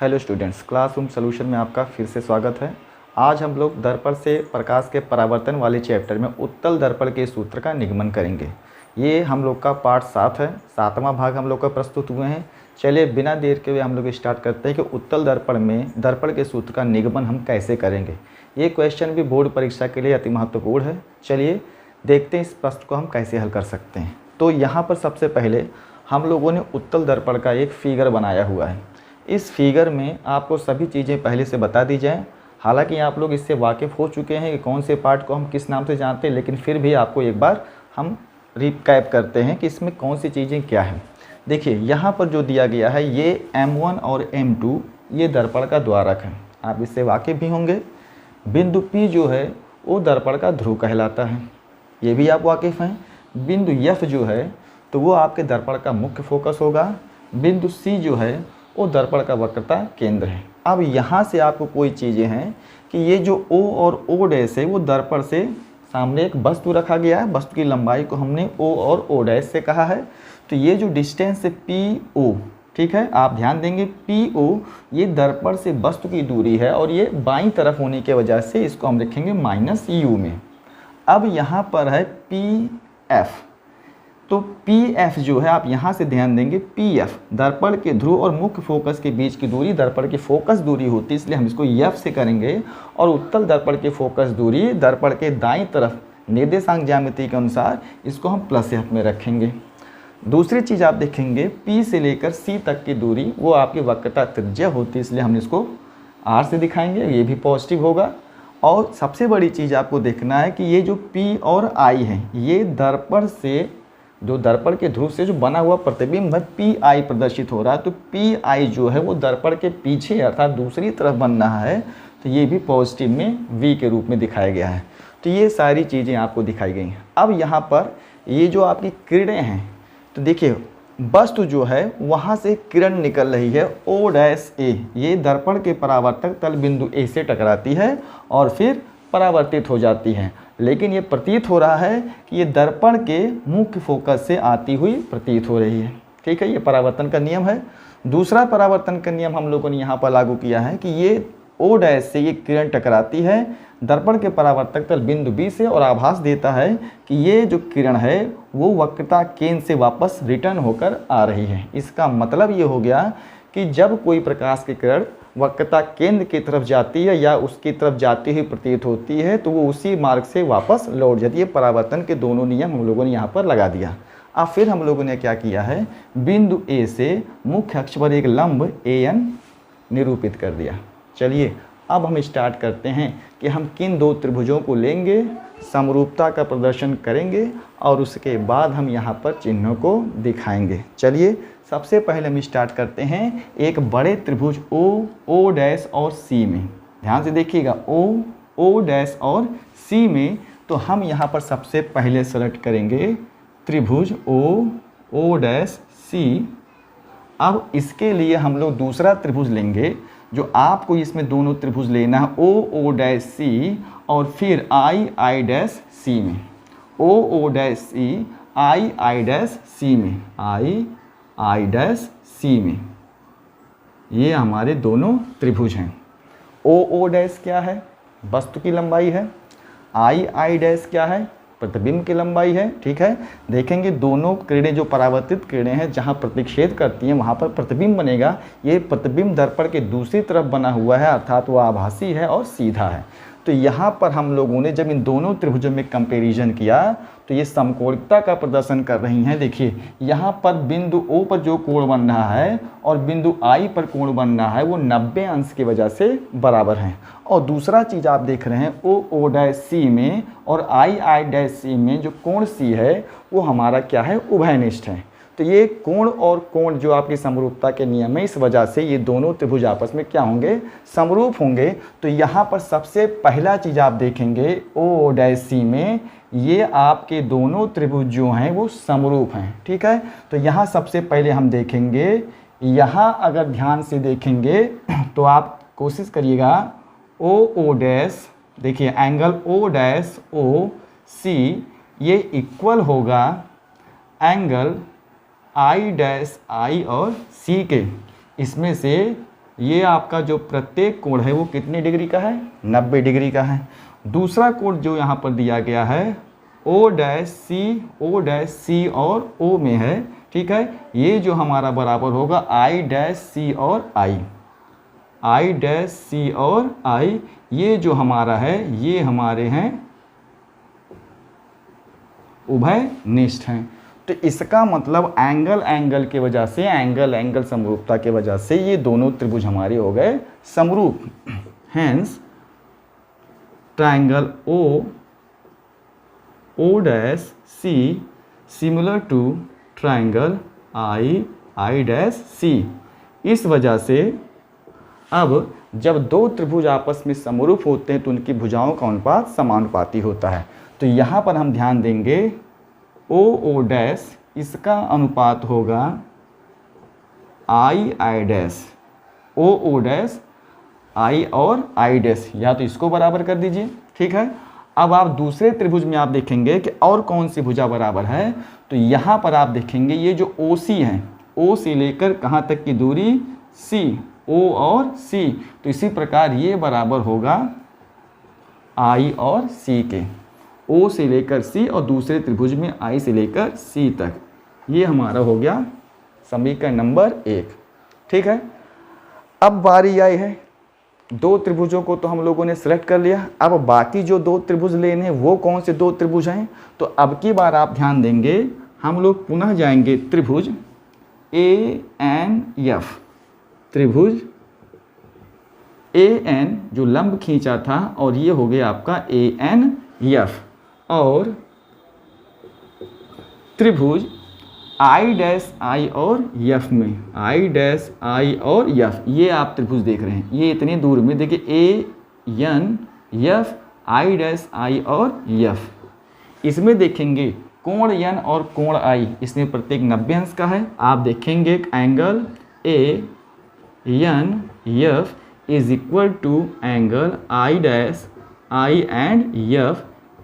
Hello students, classroom solution में आपका फिर से स्वागत है। आज हम लोग दर्पण से प्रकाश के परावर्तन वाले चैप्टर में उत्तल दर्पण के सूत्र का निगमन करेंगे। ये हम लोग का पार्ट 7 है, 7वां भाग हम लोग का प्रस्तुत हुए हैं। चलिए बिना देर के हुए हम लोग स्टार्ट करते हैं कि उत्तल दर्पण में दर्पण के सूत्र का निगमन हम कैसे करेंगे। ये क्वेश्चन भी बोर्ड परीक्षा के लिए अति महत्वपूर्ण है। चलिए देखते हैं इस प्रश्न को हम कैसे हल कर सकते हैं। तो यहाँ पर सबसे पहले हम लोगों ने उत्तल दर्पण का एक फिगर बनाया हुआ है। इस फिगर में आपको सभी चीज़ें पहले से बता दी जाएँ। हालांकि आप लोग इससे वाकिफ़ हो चुके हैं कि कौन से पार्ट को हम किस नाम से जानते हैं, लेकिन फिर भी आपको एक बार हम रिकैप करते हैं कि इसमें कौन सी चीज़ें क्या हैं। देखिए यहाँ पर जो दिया गया है ये M1 और M2 ये दर्पण का द्वारक है, आप इससे वाकिफ़ भी होंगे। बिंदु P जो है वो दर्पण का ध्रुव कहलाता है, ये भी आप वाकिफ़ हैं। बिंदु F जो है तो वो आपके दर्पण का मुख्य फोकस होगा। बिंदु C जो है वो दर्पण का वक्रता केंद्र है। अब यहाँ से आपको कोई चीज़ें हैं कि ये जो O और O डैश है वो दर्पण से सामने एक वस्तु रखा गया है, वस्तु की लंबाई को हमने O और O डैश से कहा है। तो ये जो डिस्टेंस है PO, ठीक है, आप ध्यान देंगे PO ये दर्पण से वस्तु की दूरी है और ये बाईं तरफ होने की वजह से इसको हम लिखेंगे -U में। अब यहाँ पर है PF, तो PF जो है आप यहाँ से ध्यान देंगे PF दर्पण के ध्रुव और मुख्य फोकस के बीच की दूरी दर्पण की फोकस दूरी होती है, इसलिए हम इसको F से करेंगे। और उत्तल दर्पण की फोकस दूरी दर्पण के दाईं तरफ निर्देशांक ज्यामिति के अनुसार इसको हम +F में रखेंगे। दूसरी चीज़ आप देखेंगे P से लेकर C तक की दूरी वो आपकी वक्रता त्रिज्या होती है, इसलिए हम इसको R से दिखाएंगे, ये भी पॉजिटिव होगा। और सबसे बड़ी चीज़ आपको देखना है कि ये जो P और I है ये दर्पण से जो दर्पण के ध्रुव से जो बना हुआ प्रतिबिंब है PI प्रदर्शित हो रहा है, तो PI जो है वो दर्पण के पीछे अर्थात दूसरी तरफ बन रहा है, तो ये भी पॉजिटिव में V के रूप में दिखाया गया है। तो ये सारी चीज़ें आपको दिखाई गई हैं। अब यहाँ पर ये जो आपकी किरणें हैं, तो देखिए वस्तु जो है वहाँ से किरण निकल रही है O'A, ये दर्पण के परावर्तक तल बिंदु A से टकराती है और फिर परावर्तित हो जाती है। लेकिन ये प्रतीत हो रहा है कि ये दर्पण के मुख्य फोकस से आती हुई प्रतीत हो रही है, ठीक है, ये परावर्तन का नियम है। दूसरा परावर्तन का नियम हम लोगों ने यहाँ पर लागू किया है कि ये O' से ये किरण टकराती है दर्पण के परावर्तक तल बिंदु B से और आभास देता है कि ये जो किरण है वो वक्रता केंद्र से वापस रिटर्न होकर आ रही है। इसका मतलब ये हो गया कि जब कोई प्रकाश की किरण वक्रता केंद्र की तरफ जाती है या उसकी तरफ जाती हुई प्रतीत होती है तो वो उसी मार्ग से वापस लौट जाती है। परावर्तन के दोनों नियम हम लोगों ने यहाँ पर लगा दिया। अब फिर हम लोगों ने क्या किया है, बिंदु A से मुख्य अक्ष पर एक लंब AN निरूपित कर दिया। चलिए अब हम स्टार्ट करते हैं कि हम किन दो त्रिभुजों को लेंगे, समरूपता का प्रदर्शन करेंगे और उसके बाद हम यहाँ पर चिन्हों को दिखाएंगे। चलिए सबसे पहले हम स्टार्ट करते हैं एक बड़े त्रिभुज O' और C में। ध्यान से देखिएगा O' और C में, तो हम यहाँ पर सबसे पहले सेलेक्ट करेंगे त्रिभुज O', अब इसके लिए हम लोग दूसरा त्रिभुज लेंगे जो आपको इसमें दोनों त्रिभुज लेना है OC और फिर I' में, OC I' में, ये हमारे दोनों त्रिभुज हैं। OO' क्या है, वस्तु की लंबाई है। I' क्या है, प्रतिबिंब की लंबाई है, ठीक है। देखेंगे दोनों किरणें जो परावर्तित किरणें हैं जहाँ प्रतिच्छेद करती हैं वहाँ पर प्रतिबिंब बनेगा। ये प्रतिबिंब दर्पण के दूसरी तरफ बना हुआ है अर्थात वो आभासी है और सीधा है। तो यहाँ पर हम लोगों ने जब इन दोनों त्रिभुजों में कंपैरिजन किया तो ये समकोणिकता का प्रदर्शन कर रही हैं। देखिए यहाँ पर बिंदु O पर जो कोण बन रहा है और बिंदु I पर कोण बन रहा है वो 90 अंश की वजह से बराबर हैं। और दूसरा चीज़ आप देख रहे हैं OC में और I' में जो कोण C है वो हमारा क्या है, उभयनिष्ठ है। तो ये कोण और कोण जो आपकी समरूपता के नियम है, इस वजह से ये दोनों त्रिभुज आपस में क्या होंगे, समरूप होंगे। तो यहाँ पर सबसे पहला चीज़ आप देखेंगे OC में ये आपके दोनों त्रिभुज जो हैं वो समरूप हैं, ठीक है। तो यहाँ सबसे पहले हम देखेंगे, यहाँ अगर ध्यान से देखेंगे तो आप कोशिश करिएगा OO', देखिए एंगल O'OC ये इक्वल होगा एंगल I' और C के, इसमें से ये आपका जो प्रत्येक कोण है वो कितने डिग्री का है, 90 डिग्री का है। दूसरा कोण जो यहाँ पर दिया गया है ओ डैश सी और ओ में है, ठीक है। ये जो हमारा बराबर होगा आई डैश सी और आई डैश सी और आई, ये जो हमारा है ये हमारे हैं उभयनिष्ठ हैं। तो इसका मतलब एंगल की वजह से, एंगल समरूपता की वजह से ये दोनों त्रिभुज हमारे हो गए समरूप। Hence triangle O dash C similar to triangle I dash C. इस वजह से अब जब दो त्रिभुज आपस में समरूप होते हैं तो उनकी भुजाओं का अनुपात समानुपाती होता है। तो यहाँ पर हम ध्यान देंगे ओ डैश, इसका अनुपात होगा I dash, O dash I और आई डैश, या तो इसको बराबर कर दीजिए, ठीक है। अब आप दूसरे त्रिभुज में आप देखेंगे कि और कौन सी भुजा बराबर है, तो यहाँ पर आप देखेंगे ये जो ओ सी है, ओ से लेकर कहाँ तक की दूरी सी, ओ और सी, तो इसी प्रकार ये बराबर होगा आई और सी के, ओ से लेकर सी और दूसरे त्रिभुज में आई से लेकर सी तक। ये हमारा हो गया समीकरण नंबर 1, ठीक है। अब बारी आई है, दो त्रिभुजों को तो हम लोगों ने सिलेक्ट कर लिया। अब बाकी जो दो त्रिभुज लेने हैं वो कौन से दो त्रिभुज हैं, तो अब की बार आप ध्यान देंगे हम लोग पुनः जाएंगे त्रिभुज ANF, त्रिभुज AN जो लंब खींचा था और ये हो गया आपका ANF, और त्रिभुज I डैश I और F में, I डैश I और F, ये आप त्रिभुज देख रहे हैं, ये इतनी दूर में देखिए ANF I डैश I और F। इसमें देखेंगे कोण N और कोण I, इसमें प्रत्येक 90 अंश का है। आप देखेंगे angle ANF is equal to angle I dash I and F,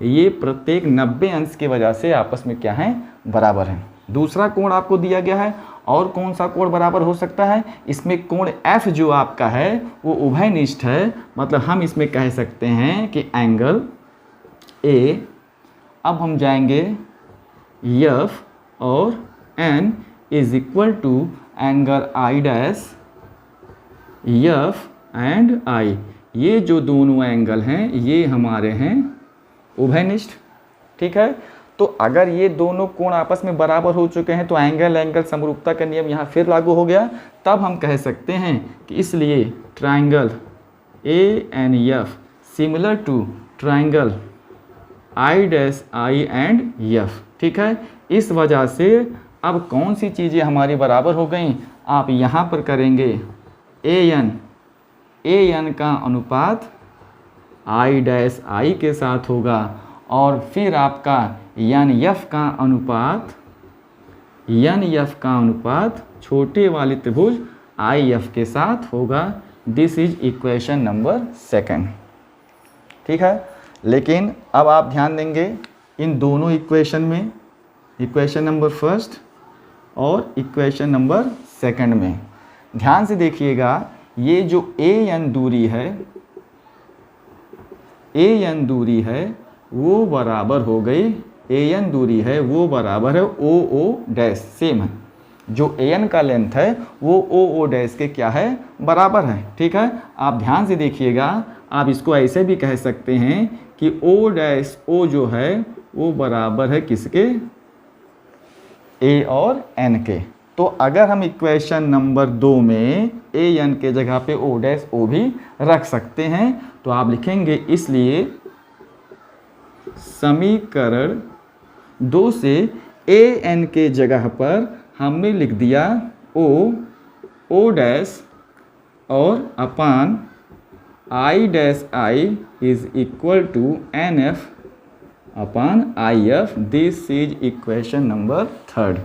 ये प्रत्येक 90 अंश की वजह से आपस में क्या है, बराबर हैं। दूसरा कोण आपको दिया गया है, और कौन सा कोण बराबर हो सकता है, इसमें कोण F जो आपका है वो उभयनिष्ठ है, मतलब हम इसमें कह सकते हैं कि एंगल A, अब हम जाएंगे F और N is equal to angle I dash F and I, ये जो दोनों एंगल हैं ये हमारे हैं उभयनिष्ठ, ठीक है। तो अगर ये दोनों कोण आपस में बराबर हो चुके हैं तो एंगल समरूपता का नियम यहाँ फिर लागू हो गया। तब हम कह सकते हैं कि इसलिए triangle ANF similar to triangle I dash I and F, ठीक है। इस वजह से अब कौन सी चीज़ें हमारी बराबर हो गई, आप यहाँ पर करेंगे AN का अनुपात I डैश I के साथ होगा, और फिर आपका NF का अनुपात छोटे वाले त्रिभुज IF के साथ होगा। दिस इज इक्वेशन नंबर 2, ठीक है। लेकिन अब आप ध्यान देंगे इन दोनों इक्वेशन में, इक्वेशन नंबर 1 और इक्वेशन नंबर 2 में ध्यान से देखिएगा, ये जो AN दूरी है वो बराबर हो गई, AN दूरी है वो बराबर है OO डैश, सेम है। जो AN का लेंथ है वो OO डैश के क्या है, बराबर है, ठीक है। आप ध्यान से देखिएगा, आप इसको ऐसे भी कह सकते हैं कि O डैश O जो है वो बराबर है किसके, A और N के। तो अगर हम इक्वेशन नंबर 2 में AN के जगह पे O डैश O भी रख सकते हैं, तो आप लिखेंगे इसलिए समीकरण 2 से AN के जगह पर हमने लिख दिया O डैश और upon I dash I is equal to NF upon IF। This is equation number 3,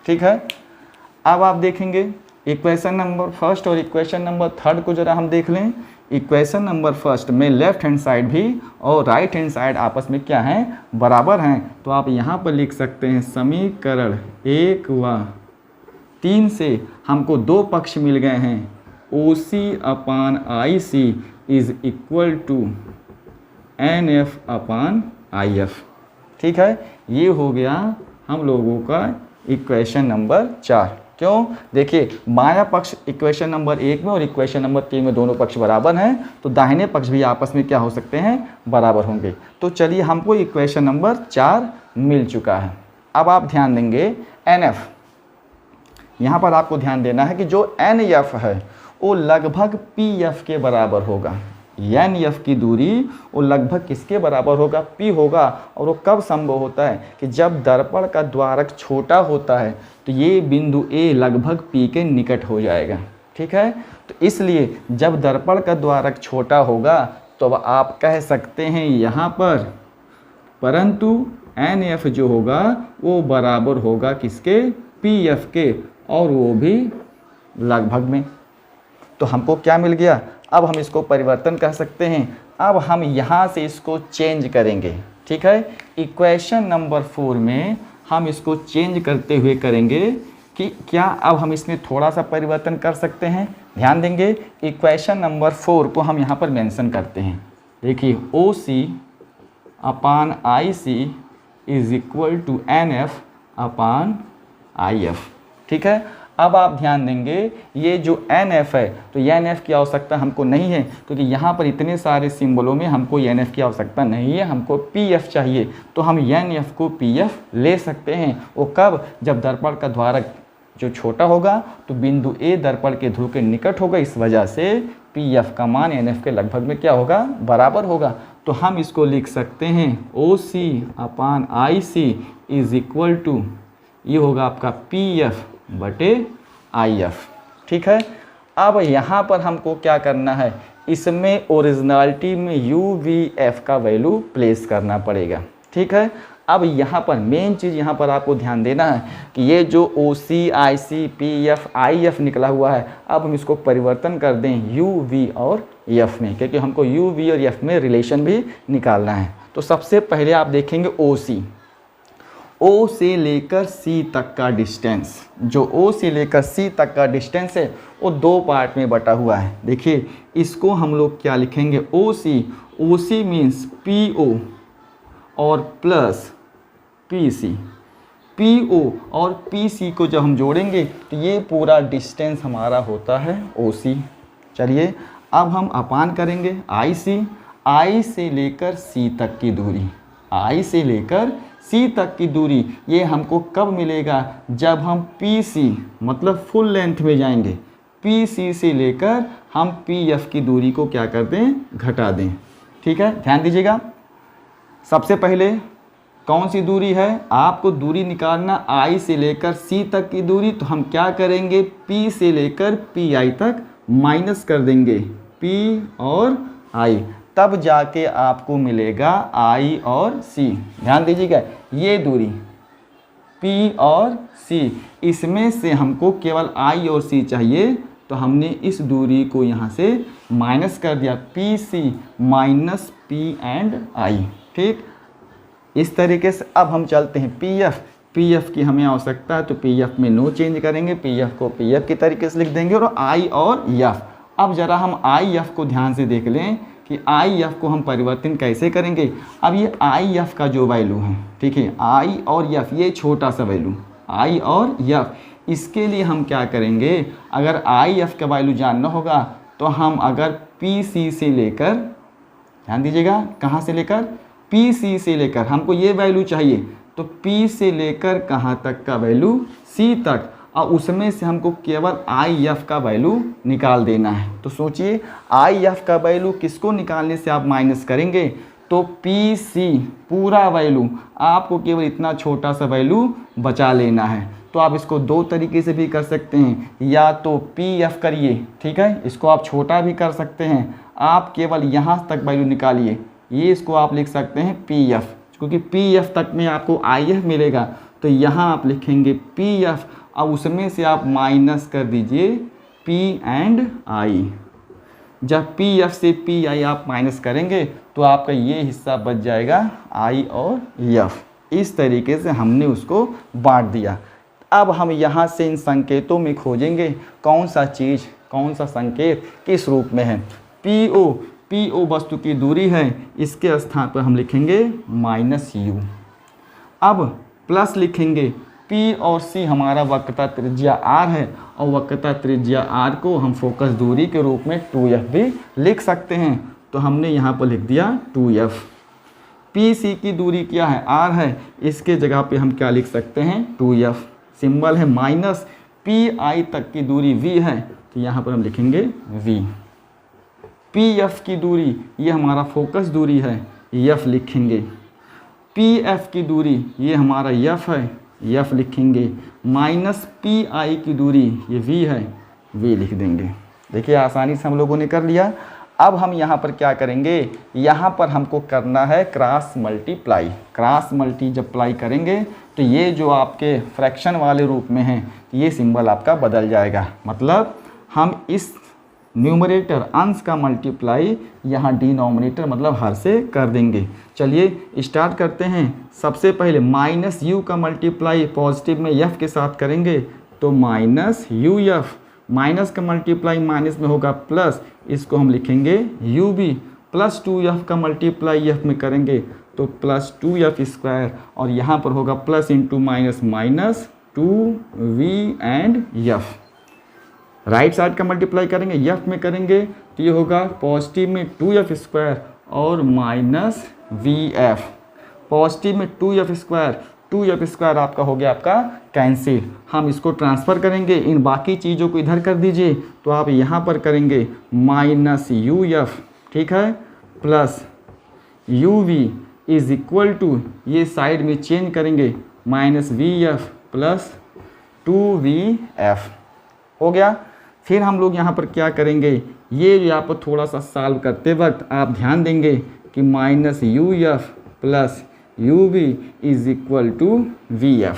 ठीक है। अब आप देखेंगे इक्वेशन नंबर 1 और इक्वेशन नंबर 3 को जरा हम देख लें। इक्वेशन नंबर 1 में लेफ्ट हैंड साइड भी और राइट हैंड साइड आपस में क्या हैं, बराबर हैं। तो आप यहाँ पर लिख सकते हैं समीकरण 1 व 3 से हमको 2 पक्ष मिल गए हैं, OC/IC is equal to NF/IF। ठीक है, ये हो गया हम लोगों का इक्वेशन नंबर 4। क्यों? देखिए, बायां पक्ष इक्वेशन नंबर 1 में और इक्वेशन नंबर 3 में दोनों पक्ष बराबर हैं, तो दाहिने पक्ष भी आपस में क्या हो सकते हैं, बराबर होंगे। तो चलिए, हमको इक्वेशन नंबर 4 मिल चुका है। अब आप ध्यान देंगे NF, यहाँ पर आपको ध्यान देना है कि जो NF है वो लगभग PF के बराबर होगा। NF की दूरी वो लगभग किसके बराबर होगा, P होगा। और वो कब संभव होता है कि जब दर्पण का द्वारक छोटा होता है, तो ये बिंदु A लगभग P के निकट हो जाएगा। ठीक है, तो इसलिए जब दर्पण का द्वारक छोटा होगा तो अब आप कह सकते हैं यहाँ पर, परंतु NF जो होगा वो बराबर होगा किसके, PF के, और वो भी लगभग में। तो हमको क्या मिल गया, अब हम इसको परिवर्तन कर सकते हैं। अब हम यहाँ से इसको चेंज करेंगे। ठीक है, इक्वेशन नंबर 4 में हम इसको चेंज करते हुए करेंगे कि क्या अब हम इसमें थोड़ा सा परिवर्तन कर सकते हैं। ध्यान देंगे, इक्वेशन नंबर 4 को हम यहाँ पर मेंशन करते हैं। देखिए, OC/IC is equal to NF/IF। ठीक है, अब आप ध्यान देंगे, ये जो NF है, तो ये NF की आवश्यकता हमको नहीं है, क्योंकि यहाँ पर इतने सारे सिंबलों में हमको NF की आवश्यकता नहीं है, हमको PF चाहिए। तो हम NF को PF ले सकते हैं। वो कब, जब दर्पण का द्वारक जो छोटा होगा तो बिंदु A दर्पण के ध्रुव के निकट होगा, इस वजह से PF का मान NF के लगभग में क्या होगा, बराबर होगा। तो हम इसको लिख सकते हैं OC/IC इज इक्वल टू, ये होगा आपका PF/IF। ठीक है, अब यहाँ पर हमको क्या करना है, इसमें ओरिजिनलिटी में UVF का वैल्यू प्लेस करना पड़ेगा। ठीक है, अब यहाँ पर मेन चीज़ यहाँ पर आपको ध्यान देना है कि ये जो OC/IC PF/IF निकला हुआ है, अब हम इसको परिवर्तन कर दें UV और F में, क्योंकि हमको UV और F में रिलेशन भी निकालना है। तो सबसे पहले आप देखेंगे OC, O से लेकर C तक का डिस्टेंस, जो O से लेकर C तक का डिस्टेंस है वो 2 पार्ट में बटा हुआ है। देखिए, इसको हम लोग क्या लिखेंगे, OC मीन्स PO और प्लस PC। PO और PC को जब हम जोड़ेंगे तो ये पूरा डिस्टेंस हमारा होता है OC। चलिए, अब हम अपान करेंगे I से लेकर C तक की दूरी, I से लेकर C तक की दूरी, ये हमको कब मिलेगा, जब हम PC मतलब फुल लेंथ में जाएंगे। PC से लेकर हम PF की दूरी को क्या कर दें, घटा दें। ठीक है, ध्यान दीजिएगा, सबसे पहले कौन सी दूरी है, आपको दूरी निकालना I से लेकर C तक की दूरी। तो हम क्या करेंगे, P से लेकर PI तक माइनस कर देंगे, P और I, तब जाके आपको मिलेगा I और C। ध्यान दीजिएगा, ये दूरी P और C, इसमें से हमको केवल I और C चाहिए, तो हमने इस दूरी को यहाँ से माइनस कर दिया, PC minus P and I। ठीक, इस तरीके से अब हम चलते हैं PF की हमें आवश्यकता है, तो PF में नो चेंज करेंगे, PF को PF की तरीके से लिख देंगे, और I और F। अब ज़रा हम IF को ध्यान से देख लें कि IF को हम परिवर्तन कैसे करेंगे। अब ये IF का जो वैल्यू है, ठीक है, I और F, ये छोटा सा वैल्यू I और F, इसके लिए हम क्या करेंगे, अगर IF का वैल्यू जानना होगा तो हम अगर PC से लेकर, ध्यान दीजिएगा, कहाँ से लेकर, PC से लेकर हमको ये वैल्यू चाहिए, तो P से लेकर कहाँ तक का वैल्यू, C तक, और उसमें से हमको केवल IF का वैल्यू निकाल देना है। तो सोचिए, IF का वैल्यू किसको निकालने से आप माइनस करेंगे, तो PC पूरा वैल्यू, आपको केवल इतना छोटा सा वैल्यू बचा लेना है। तो आप इसको 2 तरीके से भी कर सकते हैं, या तो PF करिए, ठीक है, इसको आप छोटा भी कर सकते हैं, आप केवल यहाँ तक वैल्यू निकालिए, ये इसको आप लिख सकते हैं PF, क्योंकि PF तक में आपको IF मिलेगा, तो यहाँ आप लिखेंगे PF, अब उसमें से आप माइनस कर दीजिए P एंड I। जब PF से PI आप माइनस करेंगे तो आपका ये हिस्सा बच जाएगा I और F। इस तरीके से हमने उसको बांट दिया। अब हम यहाँ से इन संकेतों में खोजेंगे कौन सा चीज़ कौन सा संकेत किस रूप में है। PO वस्तु की दूरी है, इसके स्थान पर हम लिखेंगे -u। अब प्लस लिखेंगे, P और C हमारा वक्रता त्रिज्या r है और वक्रता त्रिज्या r को हम फोकस दूरी के रूप में 2f भी लिख सकते हैं। तो हमने यहाँ पर लिख दिया 2f। PC की दूरी क्या है, r है, इसके जगह पे हम क्या लिख सकते हैं 2f। सिंबल है माइनस, PI तक की दूरी v है, तो यहाँ पर हम लिखेंगे v। PF की दूरी, ये हमारा फोकस दूरी है, f लिखेंगे। PF की दूरी, ये हमारा f है, f लिखेंगे। माइनस PI की दूरी, ये v है, v लिख देंगे। देखिए आसानी से हम लोगों ने कर लिया। अब हम यहाँ पर क्या करेंगे, यहाँ पर हमको करना है क्रॉस मल्टीप्लाई। क्रॉस मल्टीप्लाई करेंगे तो ये जो आपके फ्रैक्शन वाले रूप में है, ये सिंबल आपका बदल जाएगा। मतलब हम इस न्यूमरेटर अंश का मल्टीप्लाई यहाँ डिनोमिनेटर मतलब हर से कर देंगे। चलिए स्टार्ट करते हैं। सबसे पहले -u का मल्टीप्लाई पॉजिटिव में f के साथ करेंगे तो -uf, माइनस का मल्टीप्लाई माइनस में होगा प्लस, इसको हम लिखेंगे ub। प्लस 2f का मल्टीप्लाई f में करेंगे तो प्लस 2f स्क्वायर, और यहाँ पर होगा plus into minus minus 2v and f। Right side का मल्टीप्लाई करेंगे f में करेंगे तो ये होगा पॉजिटिव में 2f स्क्वायर और माइनस vf। पॉजिटिव में 2f स्क्वायर आपका हो गया आपका कैंसिल। हम इसको ट्रांसफ़र करेंगे, इन बाकी चीज़ों को इधर कर दीजिए तो आप यहाँ पर करेंगे माइनस uf, ठीक है, plus uv is equal to, ये साइड में चेंज करेंगे, माइनस vf प्लस 2vf हो गया। फिर हम लोग यहाँ पर क्या करेंगे, ये यहाँ पर थोड़ा सा सॉल्व करते वक्त आप ध्यान देंगे कि minus uf plus uv is equal to vf।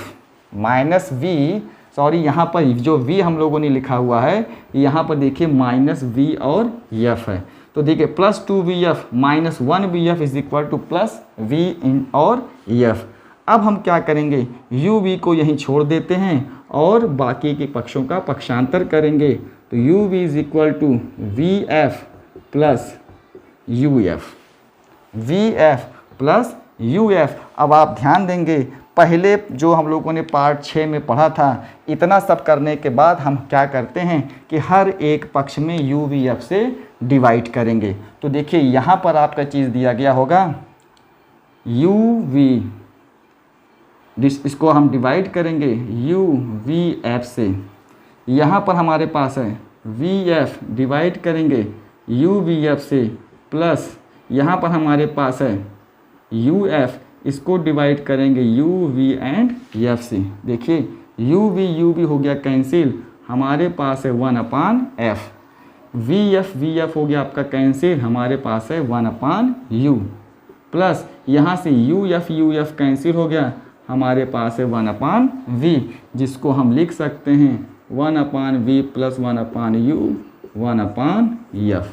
Minus v, sorry यहाँ पर जो v हम लोगों ने लिखा हुआ है, यहाँ पर देखिए माइनस v और f है, तो देखिए plus 2vf minus 1vf is equal two plus v इन और f। अब हम क्या करेंगे, uv को यहीं छोड़ देते हैं और बाकी के पक्षों का पक्षांतर करेंगे तो uv is equal to vf plus uf, vf plus uf। अब आप ध्यान देंगे, पहले जो हम लोगों ने पार्ट 6 में पढ़ा था, इतना सब करने के बाद हम क्या करते हैं कि हर एक पक्ष में uvf से डिवाइड करेंगे। तो देखिए यहाँ पर आपका चीज़ दिया गया होगा uv, इसको हम डिवाइड करेंगे uvf से। यहाँ पर हमारे पास है vf, डिवाइड करेंगे uvf से, प्लस यहाँ पर हमारे पास है uf, इसको डिवाइड करेंगे uv एंड f से। देखिए uv हो गया कैंसिल, हमारे पास है 1/f। vf हो गया आपका कैंसिल, हमारे पास है 1/u, प्लस यहाँ से uf कैंसिल हो गया, हमारे पास है 1/v, जिसको हम लिख सकते हैं 1/v प्लस 1/u 1/f।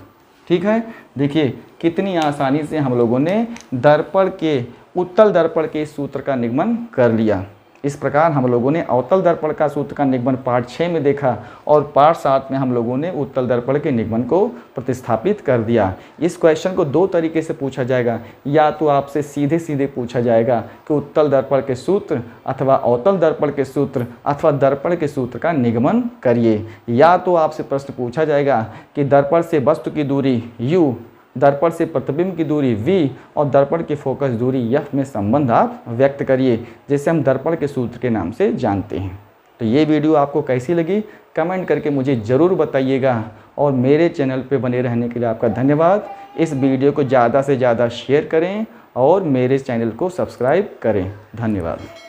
ठीक है, देखिए कितनी आसानी से हम लोगों ने दर्पण के उत्तल दर्पण के सूत्र का निगमन कर लिया। इस प्रकार हम लोगों ने अवतल दर्पण का सूत्र का निगमन पार्ट 6 में देखा और पार्ट 7 में हम लोगों ने उत्तल दर्पण के निगमन को प्रतिस्थापित कर दिया। इस क्वेश्चन को दो तरीके से पूछा जाएगा, या तो आपसे सीधे सीधे पूछा जाएगा कि उत्तल दर्पण के सूत्र अथवा अवतल दर्पण के सूत्र अथवा दर्पण के सूत्र का निगमन करिए, या तो आपसे प्रश्न पूछा जाएगा कि दर्पण से वस्तु की दूरी u, दर्पण से प्रतिबिंब की दूरी v और दर्पण की फोकस दूरी f में संबंध आप व्यक्त करिए, जैसे हम दर्पण के सूत्र के नाम से जानते हैं। तो ये वीडियो आपको कैसी लगी कमेंट करके मुझे ज़रूर बताइएगा, और मेरे चैनल पे बने रहने के लिए आपका धन्यवाद। इस वीडियो को ज़्यादा से ज़्यादा शेयर करें और मेरे चैनल को सब्सक्राइब करें। धन्यवाद।